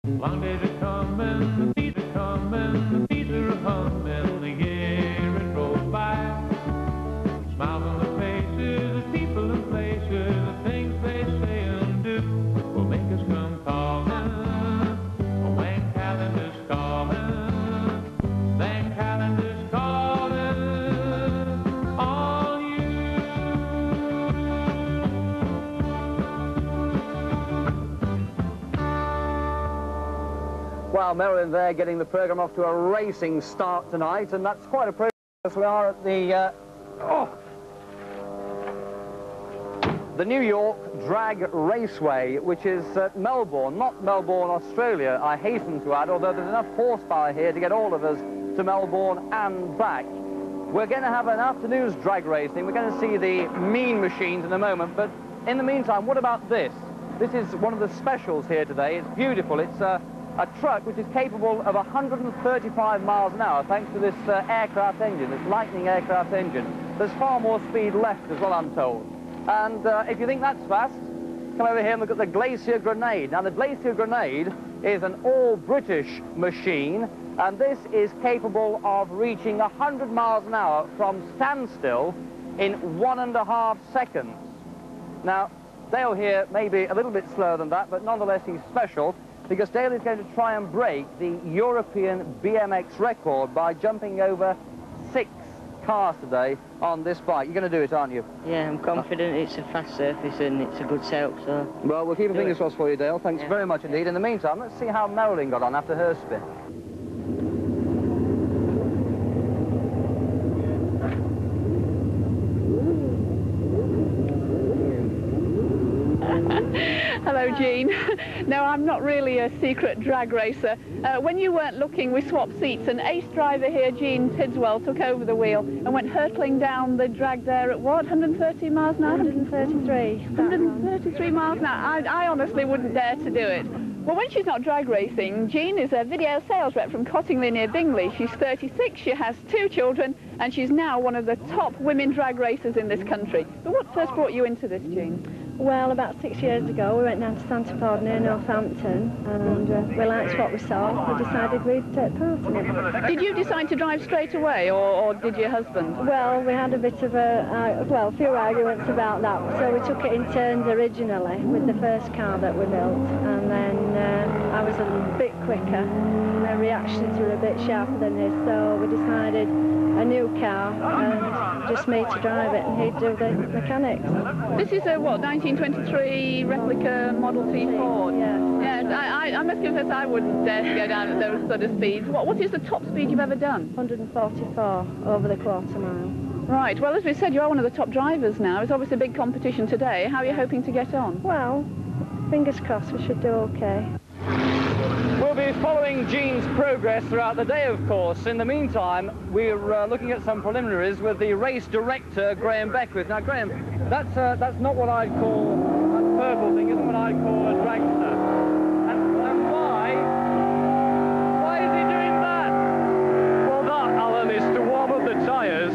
Long days are coming, days are coming, days are humming, the year it rolls by. Smiles on the faces of people and places, the things they say and do will make us come calling. When calendar's calling, then calendar's calling on you. Well, Marilyn there getting the programme off to a racing start tonight, and that's quite a progress. We are at the New York Drag Raceway, which is at Melbourne, not Melbourne, Australia, I hasten to add, although there's enough horsepower here to get all of us to Melbourne and back. We're going to have an afternoon's drag racing. We're going to see the mean machines in a moment, but in the meantime, what about this? This is one of the specials here today. It's beautiful. It's a truck which is capable of 135 miles an hour thanks to this aircraft engine, this Lightning aircraft engine. There's far more speed left as well, I'm told. And if you think that's fast, come over here and look at the Glacier Grenade. Now, the Glacier Grenade is an all-British machine, and this is capable of reaching 100 miles an hour from standstill in 1.5 seconds. Now, Dale here may be a little bit slower than that, but nonetheless he's special, because Dale is going to try and break the European BMX record by jumping over 6 cars today on this bike. You're going to do it, aren't you? Yeah, I'm confident. It's a fast surface and it's a good setup, so... Well, we'll keep our fingers crossed for you, Dale. Thanks very much indeed. In the meantime, let's see how Marilyn got on after her spin. Hello, Jean. No, I'm not really a secret drag racer. When you weren't looking, we swapped seats. An ace driver here, Jean Tidswell, took over the wheel and went hurtling down the drag there at what, 130 miles an hour? 133. 133 miles an hour. I honestly wouldn't dare to do it. Well, when she's not drag racing, Jean is a video sales rep from Cottingley near Bingley. She's 36, she has 2 children, and she's now one of the top women drag racers in this country. But what first brought you into this, Jean? Well, about 6 years ago, we went down to Santa Pod near Northampton, and we liked what we saw. We decided we'd take part in it. Did you decide to drive straight away, or did your husband? Well, we had a bit of a few arguments about that, so we took it in turns originally with the first car that we built, and then I was a bit quicker, and the reactions were a bit sharper than his, so we decided a new car, and just me to drive it, and he'd do the mechanics. This is a, what, 1923 replica Model T Ford? Yes. Yes, I must confess I wouldn't dare to go down at those sort of speeds. What is the top speed you've ever done? 144 over the quarter mile. Right, well, as we said, you are one of the top drivers now. It's obviously a big competition today. How are you hoping to get on? Well, fingers crossed we should do okay. We'll be following Jean's progress throughout the day, of course. In the meantime, we're looking at some preliminaries with the race director, Graham Beckwith. Now, Graham, that's not what I'd call, that purple thing isn't what I'd call a dragster. And why? Why is he doing that? Well, that, Alan, is to warm up the tyres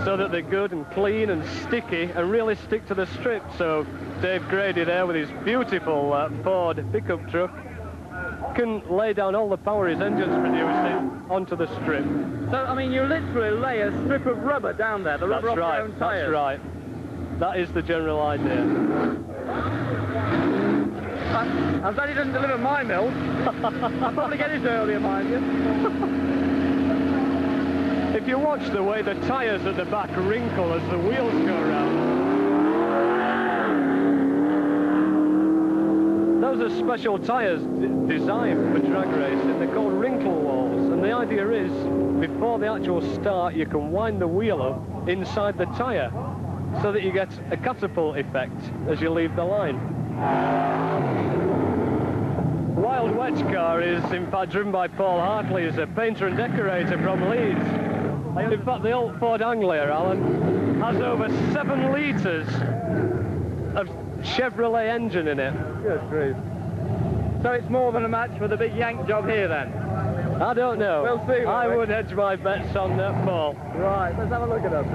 so that they're good and clean and sticky and really stick to the strip. So Dave Grady there with his beautiful Ford pickup truck can lay down all the power his engine's producing onto the strip. So, I mean, you literally lay a strip of rubber down there, the rubber off your own tyres. That's right. That is the general idea. I'm glad he doesn't deliver my milk. I'll probably get it earlier, mind you. If you watch the way the tyres at the back wrinkle as the wheels go around, those are special tyres designed for drag racing. They're called wrinkle walls, and the idea is, before the actual start, you can wind the wheel up inside the tyre so that you get a catapult effect as you leave the line. Wild Wedge car is, in fact, driven by Paul Hartley, who's a painter and decorator from Leeds. In fact, the old Ford Anglia, Alan, has over 7 litres of Chevrolet engine in it. Good grief. So it's more than a match for the big Yank job here, then? I don't know. We'll see. I would hedge my bets on that, Paul. Right, let's have a look at them.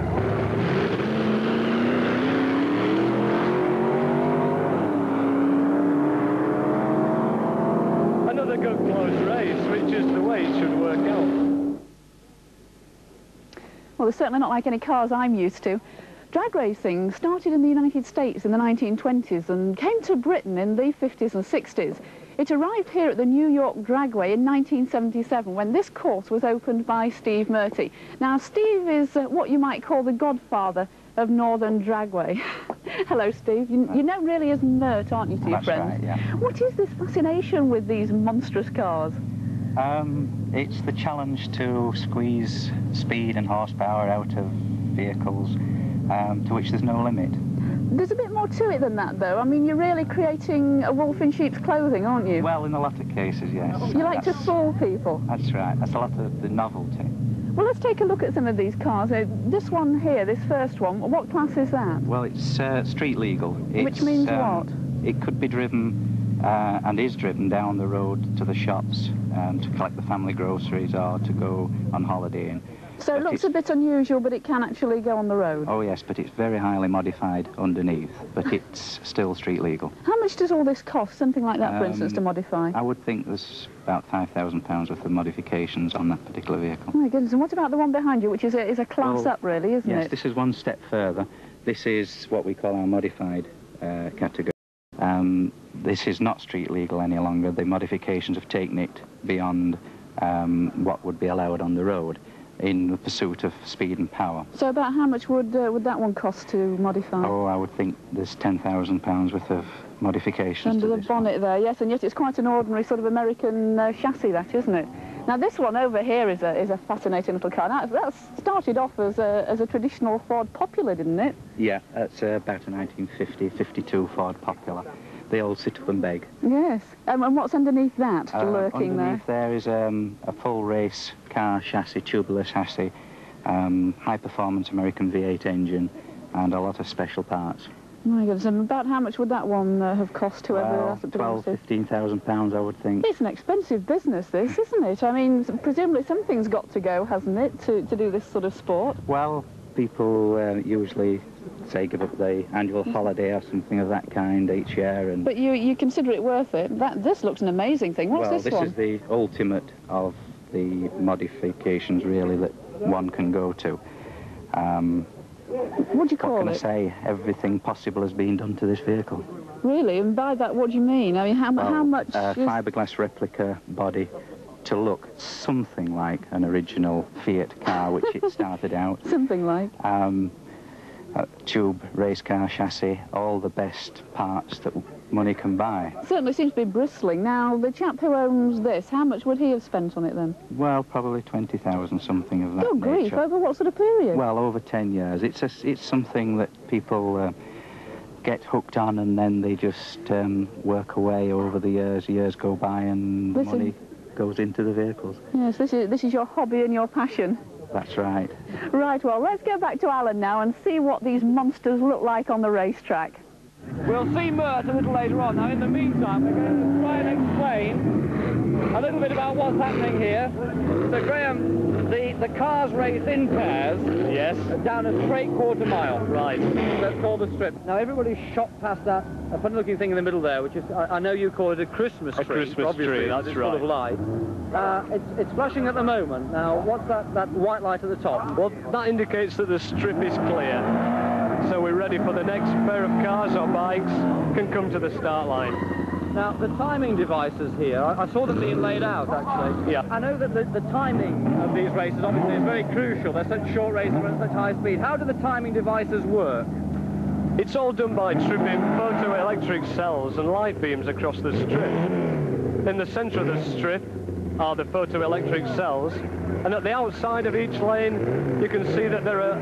Another a good close race, which is the way it should work out. Well, they're certainly not like any cars I'm used to. Drag racing started in the United States in the 1920s and came to Britain in the 50s and 60s. It arrived here at the New York Dragway in 1977 when this course was opened by Steve Murty. Now, Steve is what you might call the godfather of Northern Dragway. Hello, Steve. You're known really as Mert, aren't you, to your friends? Right, yeah. What is this fascination with these monstrous cars? It's the challenge to squeeze speed and horsepower out of vehicles to which there's no limit. There's a bit more to it than that, though. I mean, you're really creating a wolf in sheep's clothing, aren't you? Well, in a lot of cases, yes. You like to fool people. That's right. That's a lot of the novelty. Well, let's take a look at some of these cars. This one here, this first one, what class is that? Well, it's street legal. Which means what? It could be driven and is driven down the road to the shops to collect the family groceries or to go on holiday in. So it looks a bit unusual, but it can actually go on the road? Oh, yes, but it's very highly modified underneath, but it's still street legal. How much does all this cost, something like that, for instance, to modify? I would think there's about £5,000 worth of modifications on that particular vehicle. Oh, my goodness. And what about the one behind you, which is a class up, really, isn't it? Yes, this is one step further. This is what we call our modified category. This is not street legal any longer. The modifications have taken it beyond what would be allowed on the road in the pursuit of speed and power. So about how much would that one cost to modify? Oh, I would think there's £10,000 worth of modifications under the bonnet there, yes, and yet it's quite an ordinary sort of American chassis, that, isn't it? Now, this one over here is a fascinating little car. Now, that started off as a traditional Ford Popular, didn't it? Yeah, that's about a 1950-52 Ford Popular. The old sit up and beg. Yes. And what's underneath that, lurking there? Underneath there is a full race car chassis, tubular chassis, high-performance American V8 engine, and a lot of special parts. My goodness, and about how much would that one have cost whoever... £12,000-15,000, I would think. It's an expensive business, this, isn't it? I mean, presumably something's got to go, hasn't it, to do this sort of sport? Well, people usually say give up the annual holiday or something of that kind each year. And but you consider it worth it? This looks an amazing thing. What's this one? Well, this is the ultimate of the modifications, really, that one can go to. What do you call it? What can I say? Everything possible has been done to this vehicle. Really? And by that, what do you mean? I mean, how much... fiberglass replica body to look something like an original Fiat car, which it started out. Something like? Tube race car chassis, all the best parts that money can buy. It certainly seems to be bristling. Now, the chap who owns this, how much would he have spent on it then? Well, probably 20,000, something of that Good grief, nature. over what sort of period? Well, over 10 years. It's something that people get hooked on, and then they just work away over the years. Years go by and money goes into the vehicles. Yes, this is your hobby and your passion. That's right. Right, well, let's go back to Alan now and see what these monsters look like on the racetrack. We'll see Mert a little later on. Now, in the meantime, we're going to try and explain a little bit about what's happening here. So, Graham, the cars race in pairs. Yes. Down a straight quarter mile. Right. That's called the strip. Now, everybody's shot past that funny-looking thing in the middle there, which is, I know you call it a Christmas tree. A Christmas tree, that's it's right. Full of light. It's flashing at the moment. Now, what's that white light at the top? Well, that indicates that the strip is clear. So we're ready for the next pair of cars or bikes can come to the start line. Now, the timing devices here, I saw them being laid out, actually. Yeah. I know that the timing of these races, obviously, is very crucial. They're such short races and at such high speed. How do the timing devices work? It's all done by tripping photoelectric cells and light beams across the strip. In the centre of the strip are the photoelectric cells, and at the outside of each lane, you can see that there are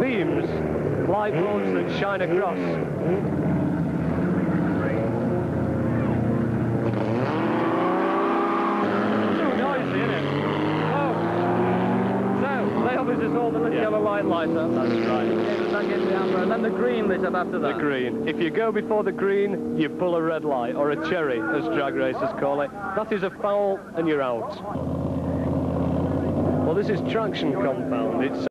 beams, light bulbs that shine across. Too noisy, isn't it? Oh. So, they obviously saw the yellow light light up. That's right. And then the green lit up after that. The green. If you go before the green, you pull a red light, or a cherry, as drag racers call it. That is a foul, and you're out. Well, this is traction compound. It's